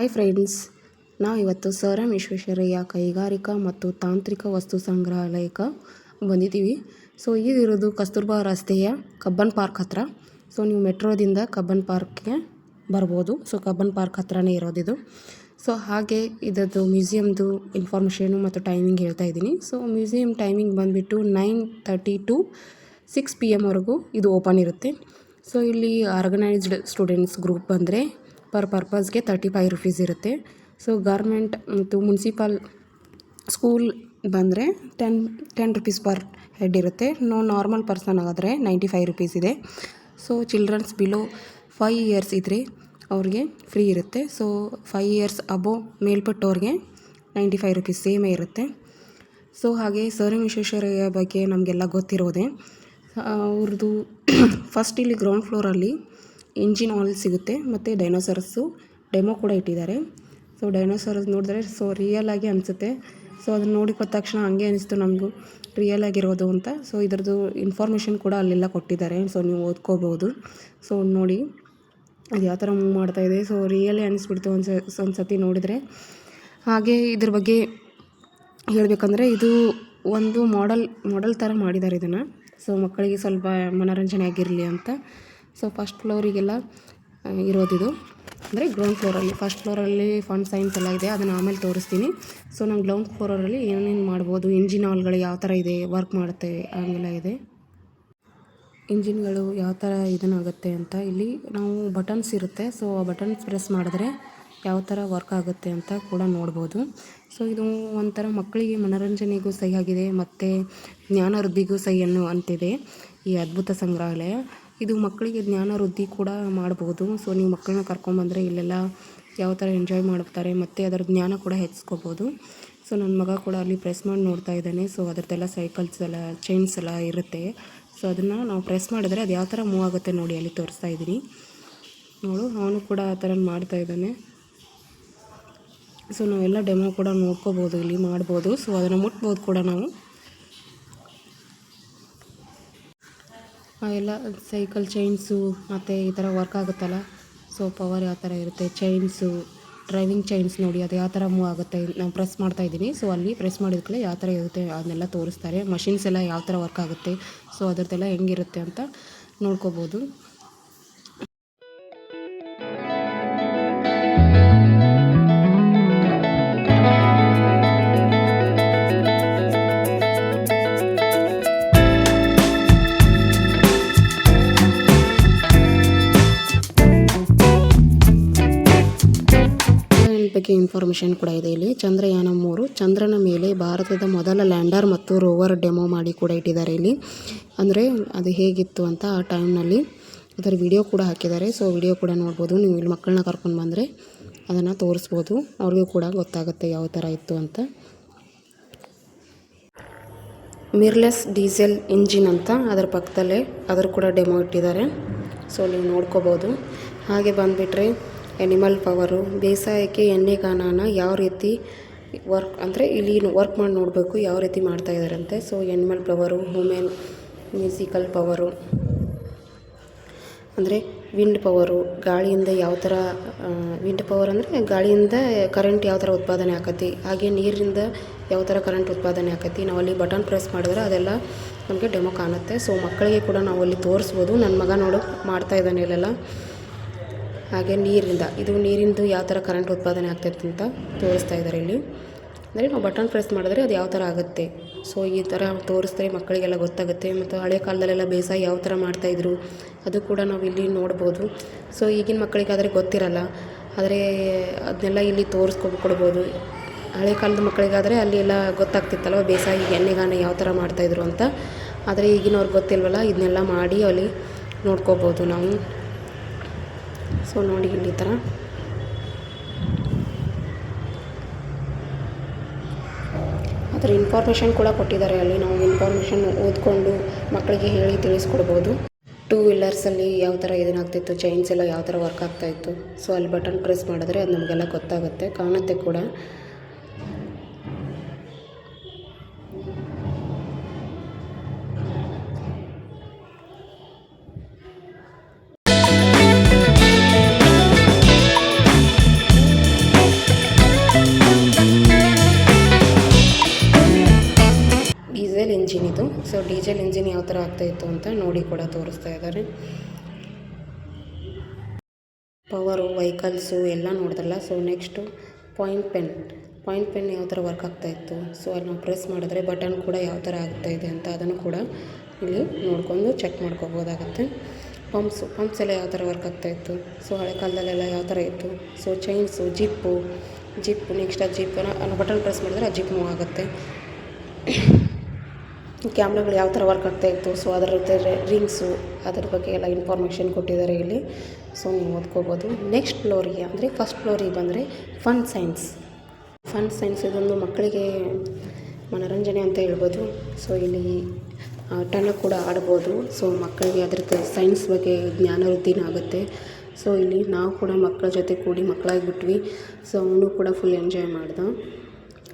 Hi friends, ನಾವಿವತ್ತು sir M Visvesvaraya ಕೈಗಾರಿಕಾ ಮತ್ತು ತಾಂತ್ರಿಕ ವಸ್ತು ಸಂಗ್ರಹಾಲಯಕ್ಕೆ ಬಂದಿದ್ದೀವಿ. ಸೊ ಇದಿರೋದು ಕಸ್ತೂರ್ಬಾ ರಸ್ತೆಯ ಕಬ್ಬನ್ ಪಾರ್ಕ್ ಹತ್ರ. ಸೊ ನೀವು ಮೆಟ್ರೋದಿಂದ ಕಬ್ಬನ್ ಪಾರ್ಕ್ಗೆ ಬರ್ಬೋದು. ಸೊ ಕಬ್ಬನ್ ಪಾರ್ಕ್ ಹತ್ರನೇ ಇರೋದಿದು. ಸೊ ಹಾಗೆ ಇದರದ್ದು ಮ್ಯೂಸಿಯಮ್ದು ಇನ್ಫಾರ್ಮೇಷನು ಮತ್ತು ಟೈಮಿಂಗ್ ಹೇಳ್ತಾ ಇದ್ದೀನಿ. ಸೊ ಮ್ಯೂಸಿಯಮ್ ಟೈಮಿಂಗ್ ಬಂದುಬಿಟ್ಟು 9:30 to 6 PM ವರೆಗೂ ಇದು ಓಪನ್ ಇರುತ್ತೆ. ಸೊ ಇಲ್ಲಿ ಆರ್ಗನೈಸ್ಡ್ ಸ್ಟೂಡೆಂಟ್ಸ್ ಗ್ರೂಪ್ ಬಂದರೆ ಪರ್ ಪರ್ಪಸ್ಗೆ 35 ರೂಪೀಸ್ ಇರುತ್ತೆ. ಸೊ ಗೌರ್ಮೆಂಟ್ ಮತ್ತು ಮುನ್ಸಿಪಲ್ ಸ್ಕೂಲ್ ಬಂದರೆ 10 ರೂಪೀಸ್ ಪರ್ ಹೆಡ್ ಇರುತ್ತೆ. ನಾರ್ಮಲ್ ಪರ್ಸನ್ ಆದರೆ 95 ರೂಪೀಸ್ ಇದೆ. ಸೊ ಚಿಲ್ಡ್ರನ್ಸ್ ಬಿಲೋ 5 ಇಯರ್ಸ್ ಇದ್ದರೆ ಅವ್ರಿಗೆ ಫ್ರೀ ಇರುತ್ತೆ. ಸೊ 5 ಇಯರ್ಸ್ ಅಬೋವ್ ಮೇಲ್ಪಟ್ಟವ್ರಿಗೆ 95 ರೂಪೀಸ್ ಸೇಮೇ ಇರುತ್ತೆ. ಸೊ ಹಾಗೆ ಸರ್ ಎಂ ವಿಶ್ವೇಶ್ವರಯ್ಯ ಬಗ್ಗೆ ನಮಗೆಲ್ಲ ಗೊತ್ತಿರೋದೆ. ಅವ್ರದ್ದು ಫಸ್ಟ್ ಇಲ್ಲಿ ಗ್ರೌಂಡ್ ಫ್ಲೋರಲ್ಲಿ ಇಂಜಿನ್ ಆಯಿಲ್ ಸಿಗುತ್ತೆ ಮತ್ತು ಡೈನೋಸರಸ್ಸು ಡೆಮೋ ಕೂಡ ಇಟ್ಟಿದ್ದಾರೆ. ಸೊ ಡೈನೋಸರಸ್ ನೋಡಿದ್ರೆ ರಿಯಲ್ ಆಗಿ ಅನಿಸುತ್ತೆ. ಸೊ ಅದನ್ನ ನೋಡಿದ ತಕ್ಷಣ ಹಂಗೆ ಅನಿಸ್ತು ನಮಗೂ ರಿಯಲ್ ಆಗಿರೋದು ಅಂತ. ಸೊ ಇದರದ್ದು ಇನ್ಫಾರ್ಮೇಷನ್ ಕೂಡ ಅಲ್ಲೆಲ್ಲ ಕೊಟ್ಟಿದ್ದಾರೆ. ಸೊ ನೀವು ಓದ್ಕೋಬೋದು. ಸೊ ನೋಡಿ ಅದು ಯಾವ ಥರ ಮೂವ್ ಮಾಡ್ತಾಯಿದೆ. ಸೊ ರಿಯಲೇ ಅನಿಸ್ಬಿಡ್ತು ಒಂದು ಸತಿ ನೋಡಿದರೆ. ಹಾಗೆ ಇದ್ರ ಬಗ್ಗೆ ಹೇಳಬೇಕಂದ್ರೆ ಇದು ಒಂದು ಮಾಡೆಲ್ ಥರ ಮಾಡಿದ್ದಾರೆ ಇದನ್ನು. ಸೊ ಮಕ್ಕಳಿಗೆ ಸ್ವಲ್ಪ ಮನೋರಂಜನೆ ಆಗಿರಲಿ ಅಂತ. ಸೊ ಫಸ್ಟ್ ಫ್ಲೋರಿಗೆಲ್ಲ ಇರೋದಿದು, ಅಂದರೆ ಗ್ರೌಂಡ್ ಫ್ಲೋರಲ್ಲಿ. ಫಸ್ಟ್ ಫ್ಲೋರಲ್ಲಿ ಫನ್ ಸೈನ್ಸ್ ಎಲ್ಲ ಇದೆ, ಅದನ್ನು ಆಮೇಲೆ ತೋರಿಸ್ತೀನಿ. ಸೊ ನಮ್ಮ ಗ್ರೌಂಡ್ ಫ್ಲೋರಲ್ಲಿ ಏನೇನು ಮಾಡ್ಬೋದು, ಇಂಜಿನ್ ಆಯಿಲ್ಗಳು ಯಾವ ಥರ ಇದೆ, ವರ್ಕ್ ಮಾಡುತ್ತೆ ಹಂಗೆಲ್ಲ ಇದೆ. ಇಂಜಿನ್ಗಳು ಯಾವ ಥರ ಇದನ್ನಾಗುತ್ತೆ ಅಂತ ಇಲ್ಲಿ ನಾವು ಬಟನ್ಸ್ ಇರುತ್ತೆ. ಸೊ ಆ ಬಟನ್ಸ್ ಪ್ರೆಸ್ ಮಾಡಿದ್ರೆ ಯಾವ ಥರ ವರ್ಕ್ ಆಗುತ್ತೆ ಅಂತ ಕೂಡ ನೋಡ್ಬೋದು. ಸೊ ಇದು ಒಂಥರ ಮಕ್ಕಳಿಗೆ ಮನೋರಂಜನೆಗೂ ಸಹಿ ಆಗಿದೆ ಮತ್ತು ಜ್ಞಾನ ವೃದ್ಧಿಗೂ ಸಹಿ ಅಂತಿದೆ ಈ ಅದ್ಭುತ ಸಂಗ್ರಹಾಲಯ. ಇದು ಮಕ್ಕಳಿಗೆ ಜ್ಞಾನ ವೃದ್ಧಿ ಕೂಡ ಮಾಡ್ಬೋದು. ಸೊ ನೀವು ಮಕ್ಕಳನ್ನ ಕರ್ಕೊಂಬಂದರೆ ಇಲ್ಲೆಲ್ಲ ಯಾವ ಥರ ಎಂಜಾಯ್ ಮಾಡ್ತಾರೆ ಮತ್ತು ಅದರ ಜ್ಞಾನ ಕೂಡ ಹೆಚ್ಚಿಸ್ಕೋಬೋದು. ಸೊ ನನ್ನ ಮಗ ಕೂಡ ಅಲ್ಲಿ ಪ್ರೆಸ್ ಮಾಡಿ ನೋಡ್ತಾ ಇದ್ದಾನೆ. ಸೊ ಅದರದ್ದೆಲ್ಲ ಸೈಕಲ್ಸ್ ಎಲ್ಲ ಚೈನ್ಸ್ ಎಲ್ಲ ಇರುತ್ತೆ. ಸೊ ಅದನ್ನು ನಾವು ಪ್ರೆಸ್ ಮಾಡಿದ್ರೆ ಅದು ಯಾವ ಥರ ಮೂವ್ ಆಗುತ್ತೆ ನೋಡಿ, ಅಲ್ಲಿ ತೋರಿಸ್ತಾ ಇದ್ದೀನಿ ನೋಡು. ಅವನು ಕೂಡ ಆ ಥರ ಮಾಡ್ತಾ ಇದ್ದಾನೆ. ಸೊ ನಾವೆಲ್ಲ ಡೆಮೋ ಕೂಡ ನೋಡ್ಕೋಬೋದು, ಇಲ್ಲಿ ಮಾಡ್ಬೋದು. ಸೊ ಅದನ್ನು ಮುಟ್ಬೋದು ಕೂಡ ನಾವು. ಎಲ್ಲ ಸೈಕಲ್ ಚೈನ್ಸು ಮತ್ತು ಈ ಥರ ವರ್ಕ್ ಆಗುತ್ತಲ್ಲ. ಸೊ ಪವರ್ ಯಾವ ಥರ ಇರುತ್ತೆ, ಚೈನ್ಸು ಡ್ರೈವಿಂಗ್ ಚೈನ್ಸ್ ನೋಡಿ ಅದು ಯಾವ ಥರ ಮೂವ್ ಆಗುತ್ತೆ. ನಾನು ಪ್ರೆಸ್ ಮಾಡ್ತಾಯಿದ್ದೀನಿ. ಸೊ ಅಲ್ಲಿ ಪ್ರೆಸ್ ಮಾಡಿದ್ಕೊಳ್ಳೆ ಯಾವ ಥರ ಇರುತ್ತೆ ಅದನ್ನೆಲ್ಲ ತೋರಿಸ್ತಾರೆ. ಮಷಿನ್ಸ್ ಎಲ್ಲ ಯಾವ ಥರ ವರ್ಕ್ ಆಗುತ್ತೆ, ಸೊ ಅದರದ್ದೆಲ್ಲ ಹೆಂಗಿರುತ್ತೆ ಅಂತ ನೋಡ್ಕೋಬೋದು. ಬಗ್ಗೆ ಇನ್ಫಾರ್ಮೇಷನ್ ಕೂಡ ಇದೆ ಇಲ್ಲಿ. ಚಂದ್ರಯಾನ 3 ಚಂದ್ರನ ಮೇಲೆ ಭಾರತದ ಮೊದಲ ಲ್ಯಾಂಡರ್ ಮತ್ತು ರೋವರ್ ಡೆಮೋ ಮಾಡಿ ಕೂಡ ಇಟ್ಟಿದ್ದಾರೆ ಇಲ್ಲಿ. ಅಂದರೆ ಅದು ಹೇಗಿತ್ತು ಅಂತ ಆ ಟೈಮ್ನಲ್ಲಿ ಅದರ ವಿಡಿಯೋ ಕೂಡ ಹಾಕಿದ್ದಾರೆ. ಸೊ ವಿಡಿಯೋ ಕೂಡ ನೋಡ್ಬೋದು. ನೀವು ಇಲ್ಲಿ ಮಕ್ಕಳನ್ನ ಕರ್ಕೊಂಡು ಬಂದರೆ ಅದನ್ನು ತೋರಿಸ್ಬೋದು, ಅವ್ರಿಗೂ ಕೂಡ ಗೊತ್ತಾಗುತ್ತೆ ಯಾವ ಥರ ಇತ್ತು ಅಂತ. ಮಿರ್ಲೆಸ್ ಡೀಸೆಲ್ ಇಂಜಿನ್ ಅಂತ ಅದರ ಪಕ್ಕದಲ್ಲೇ ಅದರ ಕೂಡ ಡೆಮೋ ಇಟ್ಟಿದ್ದಾರೆ. ಸೊ ನೀವು ನೋಡ್ಕೋಬೋದು. ಹಾಗೆ ಬಂದುಬಿಟ್ರೆ ಎನಿಮಲ್ ಪವರು, ಬೇಸಾಯಕ್ಕೆ ಎಣ್ಣೆಗಾನನ ಯಾವ ರೀತಿ ವರ್ಕ್ ಅಂದರೆ ಇಲ್ಲಿ ವರ್ಕ್ ಮಾಡಿ ನೋಡಬೇಕು ಯಾವ ರೀತಿ ಮಾಡ್ತಾಯಿದ್ದಾರಂತೆ. So animal power, human musical power ಅಂದರೆ ವಿಂಡ್ ಪವರು, ಗಾಳಿಯಿಂದ ಯಾವ ಥರ ವಿಂಡ್ ಪವರ್ ಅಂದರೆ ಗಾಳಿಯಿಂದ ಕರೆಂಟ್ ಯಾವ ಥರ ಉತ್ಪಾದನೆ ಆಕತಿ. ಹಾಗೆ ನೀರಿಂದ ಯಾವ ಥರ ಕರೆಂಟ್ ಉತ್ಪಾದನೆ ಆಕತಿ. ನಾವಲ್ಲಿ ಬಟನ್ ಪ್ರೆಸ್ ಮಾಡಿದ್ರೆ ಅದೆಲ್ಲ ನಮಗೆ ಡೆಮೋ ಕಾಣುತ್ತೆ. ಸೊ ಮಕ್ಕಳಿಗೆ ಕೂಡ ನಾವು ಅಲ್ಲಿ ತೋರಿಸ್ಬೋದು. ನನ್ನ ಮಗ ನೋಡು ಮಾಡ್ತಾ ಇದ್ದಾನೆ ಇಲ್ಲೆಲ್ಲ. ಹಾಗೆ ನೀರಿಂದು ಯಾವ ಥರ ಕರೆಂಟ್ ಉತ್ಪಾದನೆ ಆಗ್ತೈತೆ ಅಂತ ತೋರಿಸ್ತಾ ಇದ್ದಾರೆ ಇಲ್ಲಿ. ಅಂದರೆ ನಾವು ಬಟನ್ ಪ್ರೆಸ್ ಮಾಡಿದ್ರೆ ಅದು ಯಾವ ಥರ ಆಗುತ್ತೆ. ಸೊ ಈ ಥರ ತೋರಿಸಿದ್ರೆ ಮಕ್ಕಳಿಗೆಲ್ಲ ಗೊತ್ತಾಗುತ್ತೆ. ಮತ್ತು ಹಳೆ ಕಾಲದಲ್ಲೆಲ್ಲ ಬೇಸಾಯ ಯಾವ ಥರ ಮಾಡ್ತಾಯಿದ್ರು ಅದು ಕೂಡ ನಾವು ಇಲ್ಲಿ ನೋಡ್ಬೋದು. ಸೊ ಈಗಿನ ಮಕ್ಕಳಿಗಾದರೆ ಗೊತ್ತಿರಲ್ಲ, ಆದರೆ ಅದನ್ನೆಲ್ಲ ಇಲ್ಲಿ ಕೊಡ್ಬೋದು. ಹಳೆ ಕಾಲದ ಮಕ್ಕಳಿಗಾದರೆ ಅಲ್ಲಿ ಎಲ್ಲ ಗೊತ್ತಾಗ್ತಿತ್ತಲ್ವ ಬೇಸಾಯ ಎಣ್ಣೆಗಾನ ಯಾವ ಥರ ಮಾಡ್ತಾಯಿದ್ರು ಅಂತ. ಆದರೆ ಈಗಿನವ್ರಿಗೆ ಗೊತ್ತಿಲ್ವಲ್ಲ, ಇದನ್ನೆಲ್ಲ ಮಾಡಿ ಅಲ್ಲಿ ನೋಡ್ಕೋಬೋದು ನಾವು. ಸೊ ನೋಡಿ ಇಲ್ಲಿ ಈ ಥರ ಅದರ ಇನ್ಫಾರ್ಮೇಷನ್ ಕೂಡ ಕೊಟ್ಟಿದ್ದಾರೆ ಅಲ್ಲಿ. ನಾವು ಇನ್ಫಾರ್ಮೇಷನ್ ಓದ್ಕೊಂಡು ಮಕ್ಕಳಿಗೆ ಹೇಳಿ ತಿಳಿಸ್ಕೊಡ್ಬೋದು. 2 ವೀಲರ್ಸಲ್ಲಿ ಯಾವ ಥರ ಇದನ್ನಾಗ್ತಿತ್ತು, ಚೈನ್ಸ್ ಎಲ್ಲ ಯಾವ ಥರ ವರ್ಕ್ ಆಗ್ತಾಯಿತ್ತು. ಸೊ ಅಲ್ಲಿ ಬಟನ್ ಪ್ರೆಸ್ ಮಾಡಿದ್ರೆ ಅದು ನಮಗೆಲ್ಲ ಗೊತ್ತಾಗುತ್ತೆ, ಕಾಣುತ್ತೆ ಕೂಡ. ಸೊ ಡೀಸೆಲ್ ಇಂಜಿನ್ ಯಾವ ಥರ ಆಗ್ತಾಯಿತ್ತು ಅಂತ ನೋಡಿ ಕೂಡ ತೋರಿಸ್ತಾ ಇದ್ದಾರೆ. ಪವರು, ವೆಹಿಕಲ್ಸು ಎಲ್ಲ ನೋಡಿದ್ರಲ್ಲ. ಸೊ ನೆಕ್ಸ್ಟು ಪಾಯಿಂಟ್ ಪೆನ್ ಯಾವ ಥರ ವರ್ಕ್ ಆಗ್ತಾಯಿತ್ತು. ಸೊ ಅಲ್ಲಿ ನಾವು ಪ್ರೆಸ್ ಮಾಡಿದ್ರೆ ಬಟನ್ ಕೂಡ ಯಾವ ಥರ ಆಗ್ತಾಯಿದೆ ಅಂತ ಅದನ್ನು ಕೂಡ ಇಲ್ಲಿ ನೋಡ್ಕೊಂಡು ಚೆಕ್ ಮಾಡ್ಕೋಬೋದಾಗತ್ತೆ. ಪಂಪ್ಸ್ ಎಲ್ಲ ಯಾವ ಥರ ವರ್ಕ್ ಆಗ್ತಾಯಿತ್ತು. ಸೊ ಹಳೆ ಕಾಲದಲ್ಲೆಲ್ಲ ಯಾವ ಥರ ಇತ್ತು. ಸೊ ಚೈನ್ಸು, ಜಿಪ್ಪು ನೆಕ್ಸ್ಟ್ ಆ ಜಿಪ್ಪನ್ನು ಬಟನ್ ಪ್ರೆಸ್ ಮಾಡಿದ್ರೆ ಆ ಜಿಪ್ ಮೂವ್ ಆಗುತ್ತೆ. ಕ್ಯಾಮ್ರಾಗಳು ಯಾವ ಥರ ವರ್ಕ್ ಆಗ್ತಾಯಿತ್ತು. ಸೊ ಅದರ ರಿಂಗ್ಸು ಅದ್ರ ಬಗ್ಗೆ ಎಲ್ಲ ಇನ್ಫಾರ್ಮೇಷನ್ ಕೊಟ್ಟಿದ್ದಾರೆ ಇಲ್ಲಿ. ಸೊ ನೀವು ಓದ್ಕೋಬೋದು. ನೆಕ್ಸ್ಟ್ ಫ್ಲೋರಿಗೆ ಅಂದರೆ ಫಸ್ಟ್ ಫ್ಲೋರಿಗೆ ಬಂದರೆ ಫನ್ ಸೈನ್ಸ್ ಇದೊಂದು ಮಕ್ಕಳಿಗೆ ಮನೋರಂಜನೆ ಅಂತ ಹೇಳ್ಬೋದು. ಸೊ ಇಲ್ಲಿ ಆಟನ ಕೂಡ ಆಡ್ಬೋದು. ಸೊ ಮಕ್ಕಳಿಗೆ ಅದ್ರದ್ದು ಸೈನ್ಸ್ ಬಗ್ಗೆ ಜ್ಞಾನ ವೃದ್ಧಿನ ಆಗುತ್ತೆ. ಸೊ ಇಲ್ಲಿ ನಾವು ಕೂಡ ಮಕ್ಕಳ ಜೊತೆ ಕೂಡಿ ಮಕ್ಕಳಾಗಿಬಿಟ್ವಿ. ಸೊ ಅವನು ಕೂಡ ಫುಲ್ ಎಂಜಾಯ್ ಮಾಡ್ದ.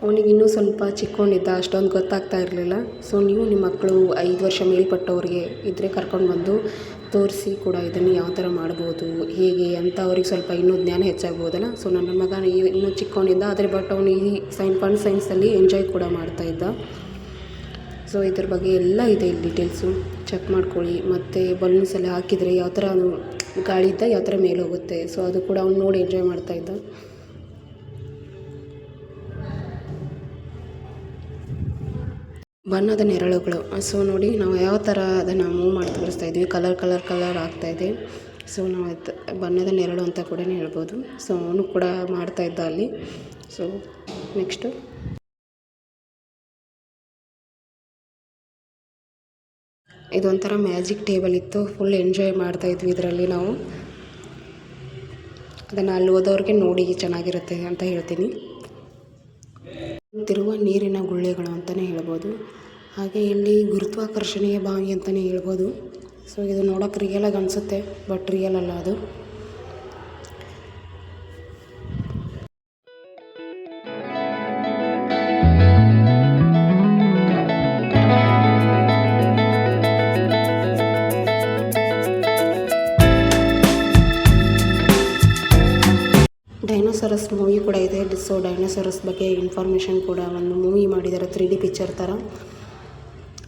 ಅವನಿಗೆ ಇನ್ನೂ ಸ್ವಲ್ಪ ಚಿಕ್ಕವನಿದ್ದ, ಅಷ್ಟೊಂದು ಗೊತ್ತಾಗ್ತಾ ಇರಲಿಲ್ಲ. ಸೊ ನೀವು ನಿಮ್ಮ ಮಕ್ಕಳು 5 ವರ್ಷ ಮೇಲ್ಪಟ್ಟವ್ರಿಗೆ ಇದ್ದರೆ ಕರ್ಕೊಂಡು ತೋರಿಸಿ ಕೂಡ ಇದನ್ನು ಯಾವ ಥರ ಮಾಡ್ಬೋದು, ಹೇಗೆ ಅಂತ ಅವ್ರಿಗೆ ಸ್ವಲ್ಪ ಇನ್ನೂ ಜ್ಞಾನ ಹೆಚ್ಚಾಗ್ಬೋದಲ್ಲ. ಸೊ ನನ್ನ ಮಗ ಇನ್ನೂ ಚಿಕ್ಕವನಿದ್ದ, ಆದರೆ ಬಟ್ ಅವನು ಈ ಫನ್ ಸೈನ್ಸಲ್ಲಿ ಎಂಜಾಯ್ ಕೂಡ ಮಾಡ್ತಾಯಿದ್ದ. ಸೊ ಇದ್ರ ಬಗ್ಗೆ ಎಲ್ಲ ಇದೆ ಇಲ್ಲಿ ಡೀಟೇಲ್ಸು, ಚೆಕ್ ಮಾಡ್ಕೊಳ್ಳಿ. ಮತ್ತು ಬಲೂನ್ಸ್ ಎಲ್ಲ ಹಾಕಿದರೆ ಯಾವ ಥರ ಗಾಳಿದ್ದ ಯಾವ ಥರ ಮೇಲೆ ಹೋಗುತ್ತೆ. ಸೊ ಅದು ಕೂಡ ಅವ್ನು ನೋಡಿ ಎಂಜಾಯ್ ಮಾಡ್ತಾಯಿದ್ದ. ಬಣ್ಣದ ನೆರಳುಗಳು. ಸೊ ನೋಡಿ ನಾವು ಯಾವ ಥರ ಅದನ್ನು ಮೂವ್ ಮಾಡಿ ತೋರಿಸ್ತಾ ಇದ್ವಿ. ಕಲರ್ ಆಗ್ತಾಯಿದೆ. ಸೊ ನಾವು ಬಣ್ಣದ ನೆರಳು ಅಂತ ಕೂಡ ಹೇಳ್ಬೋದು. ಸೊ ಅವನು ಕೂಡ ಮಾಡ್ತಾಯಿದ್ದ ಅಲ್ಲಿ. ಸೊ ನೆಕ್ಸ್ಟು ಇದೊಂಥರ ಮ್ಯಾಜಿಕ್ ಟೇಬಲ್ ಇತ್ತು. ಫುಲ್ ಎಂಜಾಯ್ ಮಾಡ್ತಾಯಿದ್ವಿ ಇದರಲ್ಲಿ ನಾವು. ಅದನ್ನು ಅಲ್ಲಿ ಓದೋರಿಗೆ ನೋಡಿ ಚೆನ್ನಾಗಿರುತ್ತೆ ಅಂತ ಹೇಳ್ತೀನಿ. ತಿರುವ ನೀರಿನ ಗುಳ್ಳೆಗಳು ಅಂತಲೇ ಹೇಳ್ಬೋದು. ಹಾಗೆ ಇಲ್ಲಿ ಗುರುತ್ವಾಕರ್ಷಣೆಯ ಬಾವಿ ಅಂತಲೇ ಹೇಳ್ಬೋದು. ಸೊ ಇದು ನೋಡೋಕೆ ರಿಯಲಾಗಿ ಅನಿಸುತ್ತೆ, ಬಟ್ ರಿಯಲ್ ಅಲ್ಲ ಅದು. ಡೈನೋಸರಸ್ ಮೂವಿ ಕೂಡ ಇದೆ. ಸೊ ಡೈನೋಸರಸ್ ಬಗ್ಗೆ ಇನ್ಫಾರ್ಮೇಷನ್ ಕೂಡ ಒಂದು ಮೂವಿ ಮಾಡಿದ್ದಾರೆ 3D ಪಿಕ್ಚರ್ ಥರ.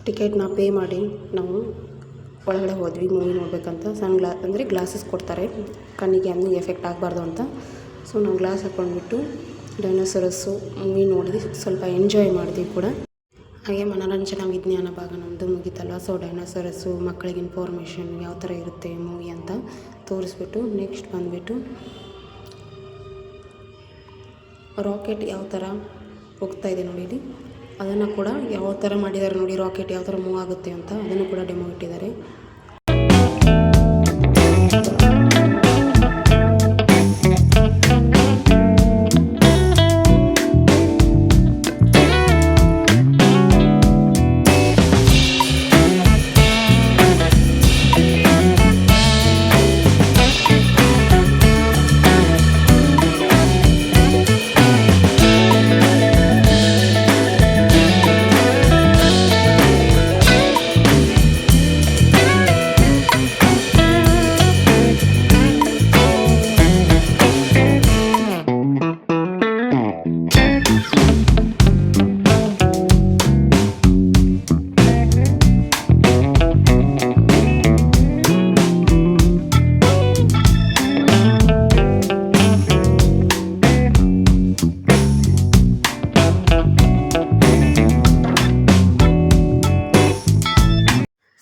ಟಿಕೆಟ್ನ ಪೇ ಮಾಡಿ ನಾವು ಒಳಗಡೆ ಹೋದ್ವಿ ಮೂವಿ ನೋಡಬೇಕಂತ. ಅಂದರೆ ಗ್ಲಾಸಸ್ ಕೊಡ್ತಾರೆ, ಕಣ್ಣಿಗೆ ಅನ್ನೂ ಎಫೆಕ್ಟ್ ಆಗಬಾರ್ದು ಅಂತ. ಸೊ ನಾವು ಗ್ಲಾಸ್ ಹಾಕ್ಕೊಂಡ್ಬಿಟ್ಟು ಡೈನೋಸರಸ್ಸು ಮೂವಿ ನೋಡಿ ಸ್ವಲ್ಪ ಎಂಜಾಯ್ ಮಾಡಿದ್ವಿ ಕೂಡ. ಹಾಗೆ ಮನೋರಂಜನಾ ವಿಜ್ಞಾನ ಭಾಗ ನಮ್ಮದು ಮುಗಿತಲ್ಲ. ಸೊ ಡೈನೋಸರಸ್ಸು ಮಕ್ಕಳಿಗೆ ಇನ್ಫಾರ್ಮೇಷನ್ ಯಾವ ಥರ ಇರುತ್ತೆ ಮೂವಿ ಅಂತ ತೋರಿಸ್ಬಿಟ್ಟು ನೆಕ್ಸ್ಟ್ ಬಂದುಬಿಟ್ಟು ರಾಕೆಟ್ ಯಾವ ಥರ ಹೋಗ್ತಾಯಿದೆ ನೋಡಿ ಇಲ್ಲಿ, ಅದನ್ನು ಕೂಡ ಯಾವ ಥರ ಮಾಡಿದ್ದಾರೆ ನೋಡಿ. ರಾಕೆಟ್ ಯಾವ ಥರ ಮೂವ್ ಆಗುತ್ತೆ ಅಂತ ಅದನ್ನು ಕೂಡ ಡೆಮೋ ಇಟ್ಟಿದ್ದಾರೆ.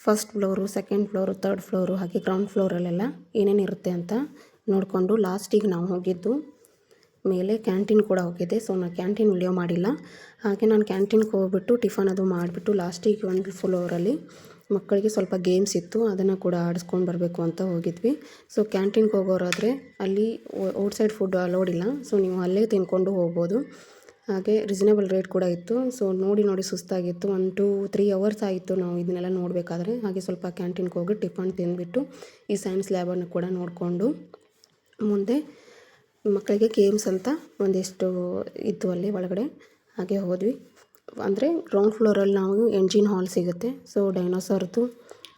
First floor, second floor, third floor ಹಾಗೆ ಗ್ರೌಂಡ್ ಫ್ಲೋರಲ್ಲೆಲ್ಲ ಏನೇನಿರುತ್ತೆ ಅಂತ ನೋಡಿಕೊಂಡು ಲಾಸ್ಟಿಗೆ ನಾವು ಹೋಗಿದ್ದು ಮೇಲೆ ಕ್ಯಾಂಟೀನ್ ಕೂಡ ಹೋಗಿದ್ದೆ. ಸೊ ನಾನು ಕ್ಯಾಂಟೀನ್ ವಿಡಿಯೋ ಮಾಡಿಲ್ಲ. ಹಾಗೆ ನಾನು ಕ್ಯಾಂಟೀನ್ಗೆ ಹೋಗ್ಬಿಟ್ಟು ಟಿಫನ್ ಅದು ಮಾಡಿಬಿಟ್ಟು ಲಾಸ್ಟಿಗೆ ಒಂದು ಫ್ಲೋರಲ್ಲಿ ಮಕ್ಕಳಿಗೆ ಸ್ವಲ್ಪ ಗೇಮ್ಸ್ ಇತ್ತು, ಅದನ್ನು ಕೂಡ ಆಡಿಸ್ಕೊಂಡು ಬರಬೇಕು ಅಂತ ಹೋಗಿದ್ವಿ. ಸೊ ಕ್ಯಾಂಟೀನ್ಗೆ ಹೋಗೋರಾದರೆ ಅಲ್ಲಿ ಔಟ್ಸೈಡ್ ಫುಡ್ ಅಲೋಡ್ ಇಲ್ಲ. ಸೊ ನೀವು ಅಲ್ಲೇ ತಿನ್ಕೊಂಡು ಹೋಗ್ಬೋದು. ಹಾಗೆ ರೀಸನೇಬಲ್ ರೇಟ್ ಕೂಡ ಇತ್ತು. ಸೊ ನೋಡಿ ಸುಸ್ತಾಗಿತ್ತು. 1-3 ಅವರ್ಸ್ ಆಯಿತು ನಾವು ಇದನ್ನೆಲ್ಲ ನೋಡಬೇಕಾದ್ರೆ. ಹಾಗೆ ಸ್ವಲ್ಪ ಕ್ಯಾಂಟೀನ್ಗೆ ಹೋಗಿ ಟಿಫನ್ ತಿಂದುಬಿಟ್ಟು ಈ ಸೈನ್ಸ್ ಲ್ಯಾಬನ್ನು ಕೂಡ ನೋಡಿಕೊಂಡು ಮುಂದೆ ಮಕ್ಕಳಿಗೆ ಗೇಮ್ಸ್ ಅಂತ ಒಂದಿಷ್ಟು ಇತ್ತು ಅಲ್ಲಿ ಒಳಗಡೆ. ಹಾಗೆ ಹೋದ್ವಿ. ಅಂದರೆ ಗ್ರೌಂಡ್ ಫ್ಲೋರಲ್ಲಿ ನಾವು ಎಂಜಿನ್ ಹಾಲ್ ಸಿಗುತ್ತೆ. ಸೊ ಡೈನೋಸಾರ್ದು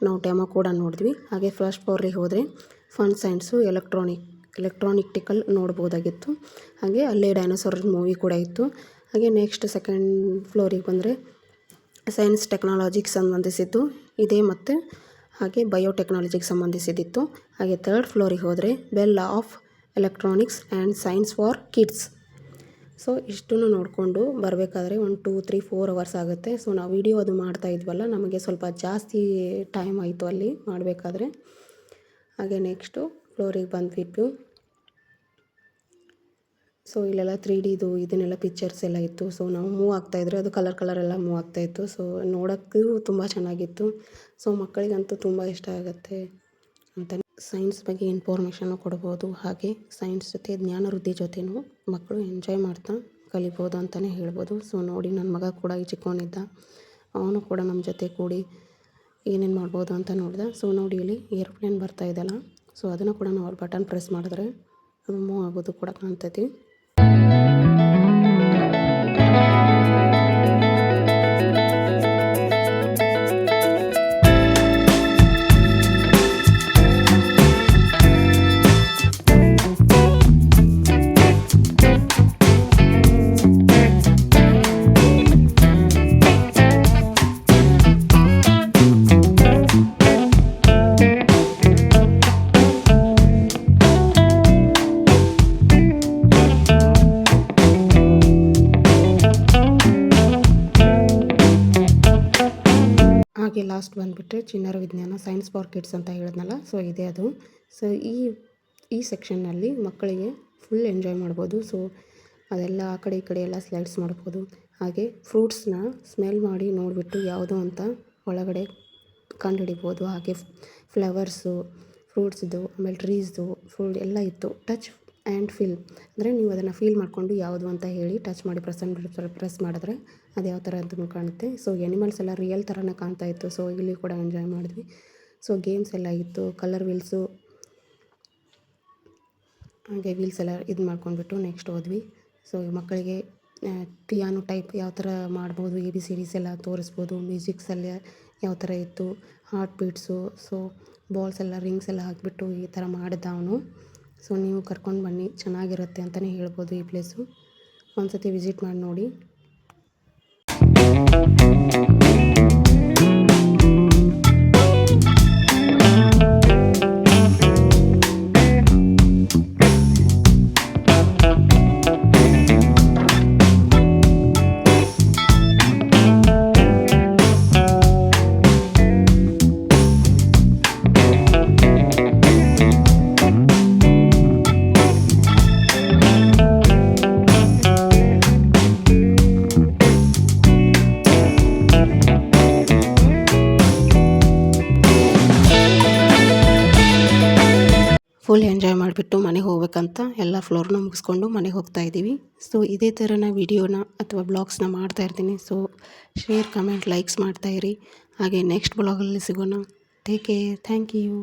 ನಾವು ಡೆಮೋ ಕೂಡ ನೋಡಿದ್ವಿ. ಹಾಗೆ ಫಸ್ಟ್ ಫ್ಲೋರಿಗೆ ಹೋದರೆ ಫನ್ ಸೈನ್ಸು ಎಲೆಕ್ಟ್ರಾನಿಕ್ಟಿಕಲ್ ನೋಡ್ಬೋದಾಗಿತ್ತು. ಹಾಗೆ ಅಲ್ಲೇ ಡೈನೋಸಾರ್ ಮೂವಿ ಕೂಡ ಇತ್ತು. ಹಾಗೆ ನೆಕ್ಸ್ಟ್ ಸೆಕೆಂಡ್ ಫ್ಲೋರಿಗೆ ಬಂದರೆ ಸೈನ್ಸ್ ಟೆಕ್ನಾಲಜಿಗೆ ಸಂಬಂಧಿಸಿದ್ದು ಇದೆ ಮತ್ತು ಹಾಗೆ ಬಯೋಟೆಕ್ನಾಲಜಿಗೆ ಸಂಬಂಧಿಸಿದಿತ್ತು. ಹಾಗೆ 3rd ಫ್ಲೋರಿಗೆ ಹೋದರೆ bell of electronics and science for kids. So ಇಷ್ಟನ್ನು ನೋಡಿಕೊಂಡು ಬರಬೇಕಾದ್ರೆ 1 2 3 4 ಅವರ್ಸ್ ಆಗುತ್ತೆ. ಸೊ ನಾವು ವಿಡಿಯೋ ಅದು ಮಾಡ್ತಾ ಇದ್ವಲ್ಲ, ನಮಗೆ ಸ್ವಲ್ಪ ಜಾಸ್ತಿ ಟೈಮ್ ಆಯಿತು ಅಲ್ಲಿ ಮಾಡಬೇಕಾದ್ರೆ. ಹಾಗೆ ನೆಕ್ಸ್ಟು ಫ್ಲೋರಿಗೆ ಬಂದುಬಿಟ್ಟು ಸೊ ಇಲ್ಲೆಲ್ಲ 3Dದು ಇದನ್ನೆಲ್ಲ ಪಿಕ್ಚರ್ಸ್ ಎಲ್ಲ ಇತ್ತು. ಸೊ ನಾವು ಮೂವ್ ಆಗ್ತಾಯಿದ್ರೆ ಅದು ಕಲರ್ ಎಲ್ಲ ಮೂವ್ ಆಗ್ತಾಯಿತ್ತು. ಸೊ ನೋಡೋಕ್ಕೂ ತುಂಬ ಚೆನ್ನಾಗಿತ್ತು. ಸೊ ಮಕ್ಕಳಿಗಂತೂ ತುಂಬ ಇಷ್ಟ ಆಗುತ್ತೆ ಅಂತ. ಸೈನ್ಸ್ ಬಗ್ಗೆ ಇನ್ಫಾರ್ಮೇಷನ್ನು ಕೊಡ್ಬೋದು. ಹಾಗೆ ಸೈನ್ಸ್ ಜೊತೆ ಜ್ಞಾನ ವೃದ್ಧಿ ಜೊತೆನೂ ಮಕ್ಕಳು ಎಂಜಾಯ್ ಮಾಡ್ತಾ ಕಲಿಬೋದು ಅಂತಲೇ ಹೇಳ್ಬೋದು. ಸೊ ನೋಡಿ, ನನ್ನ ಮಗ ಕೂಡ ಈ ಚಿಕ್ಕವನಿದ್ದ, ಅವನು ಕೂಡ ನಮ್ಮ ಜೊತೆ ಕೂಡಿ ಏನೇನು ಮಾಡ್ಬೋದು ಅಂತ ನೋಡಿದ. ಸೊ ನೋಡಿ, ಇಲ್ಲಿ ಏರೋಪ್ಲೇನ್ ಬರ್ತಾ ಇದೆಯಲ್ಲ, ಸೊ ಅದನ್ನು ಕೂಡ ನಾವು ಬಟನ್ ಪ್ರೆಸ್ ಮಾಡಿದ್ರೆ ಅದು ಮೂವ್ ಆಗೋದು ಕೂಡ ಕಾಣ್ತೈತಿ. ಹಾಗೆ ಲಾಸ್ಟ್ ಬಂದುಬಿಟ್ರೆ ಚಿಣ್ಣರ ವಿಜ್ಞಾನ ಸೈನ್ಸ್ ಫಾರ್ ಕಿಡ್ಸ್ ಅಂತ ಹೇಳಿದ್ನಲ್ಲ, ಸೊ ಇದೆ ಅದು. ಸೊ ಈ ಸೆಕ್ಷನ್ನಲ್ಲಿ ಮಕ್ಕಳಿಗೆ ಫುಲ್ ಎಂಜಾಯ್ ಮಾಡ್ಬೋದು. ಸೊ ಅದೆಲ್ಲ ಆ ಕಡೆ ಈ ಕಡೆ ಎಲ್ಲ ಸ್ಲೈಡ್ಸ್ ಮಾಡ್ಬೋದು. ಹಾಗೆ ಫ್ರೂಟ್ಸ್ನ ಸ್ಮೆಲ್ ಮಾಡಿ ನೋಡಿಬಿಟ್ಟು ಯಾವುದು ಅಂತ ಒಳಗಡೆ ಕಂಡುಹಿಡಿಬೋದು. ಹಾಗೆ ಫ್ಲವರ್ಸು, ಫ್ರೂಟ್ಸ್ದು, ಆಮೇಲೆ ಟ್ರೀಸ್ದು, ಫುಲ್ ಎಲ್ಲ ಇತ್ತು. ಟಚ್ ಆ್ಯಂಡ್ ಫೀಲ್ ಅಂದರೆ ನೀವು ಅದನ್ನು ಫೀಲ್ ಮಾಡಿಕೊಂಡು ಯಾವುದು ಅಂತ ಹೇಳಿ ಟಚ್ ಮಾಡಿ ಪ್ರೆಸ್ ಮಾಡಿದ್ರೆ ಅದು ಯಾವ ಥರ ಅಂತ ಕಾಣುತ್ತೆ. ಸೊ ಎನಿಮಲ್ಸ್ ಎಲ್ಲ ರಿಯಲ್ ಥರನೇ ಕಾಣ್ತಾ ಇತ್ತು. ಸೊ ಇಲ್ಲಿ ಕೂಡ ಎಂಜಾಯ್ ಮಾಡಿದ್ವಿ. ಸೊ ಗೇಮ್ಸ್ ಎಲ್ಲ ಇತ್ತು, ಕಲರ್ ವೀಲ್ಸು, ಹಾಗೆ ವೀಲ್ಸ್ ಎಲ್ಲ ಇದು ಮಾಡ್ಕೊಂಡ್ಬಿಟ್ಟು ನೆಕ್ಸ್ಟ್ ಹೋದ್ವಿ. ಸೊ ಮಕ್ಕಳಿಗೆ ಪಿಯಾನೋ ಟೈಪ್ ಯಾವ ಥರ ಮಾಡ್ಬೋದು, ABCDs ಎಲ್ಲ ತೋರಿಸ್ಬೋದು. ಮ್ಯೂಸಿಕ್ಸಲ್ಲಿ ಯಾವ ಥರ ಇತ್ತು, ಹಾರ್ಟ್ ಬೀಟ್ಸು, ಸೊ ಬಾಲ್ಸ್ ಎಲ್ಲ ರಿಂಗ್ಸ್ ಎಲ್ಲ ಹಾಕಿಬಿಟ್ಟು ಈ ಥರ ಮಾಡಿದ ಅವನು. ಸೊ ನೀವು ಕರ್ಕೊಂಡು ಬನ್ನಿ, ಚೆನ್ನಾಗಿರುತ್ತೆ ಅಂತಲೇ ಹೇಳ್ಬೋದು. ಈ ಪ್ಲೇಸು ಒಂದು ಸತಿ ವಿಸಿಟ್ ಮಾಡಿ ನೋಡಿ. ಫುಲ್ ಎಂಜಾಯ್ ಮಾಡಿಬಿಟ್ಟು ಮನೆಗೆ ಹೋಗ್ಬೇಕಂತ ಎಲ್ಲ ಫ್ಲೋರ್ನ ಮುಗಿಸ್ಕೊಂಡು ಮನೆಗೆ ಹೋಗ್ತಾ ಇದ್ದೀವಿ. ಸೊ ಇದೇ ಥರನ ವಿಡಿಯೋನ ಅಥವಾ ಬ್ಲಾಗ್ಸ್ನ ಮಾಡ್ತಾ ಇರ್ತೀನಿ. ಸೊ ಶೇರ್, ಕಮೆಂಟ್, ಲೈಕ್ಸ್ ಮಾಡ್ತಾಯಿರಿ. ಹಾಗೆ ನೆಕ್ಸ್ಟ್ ಬ್ಲಾಗಲ್ಲಿ ಸಿಗೋಣ. Take care. Thank you.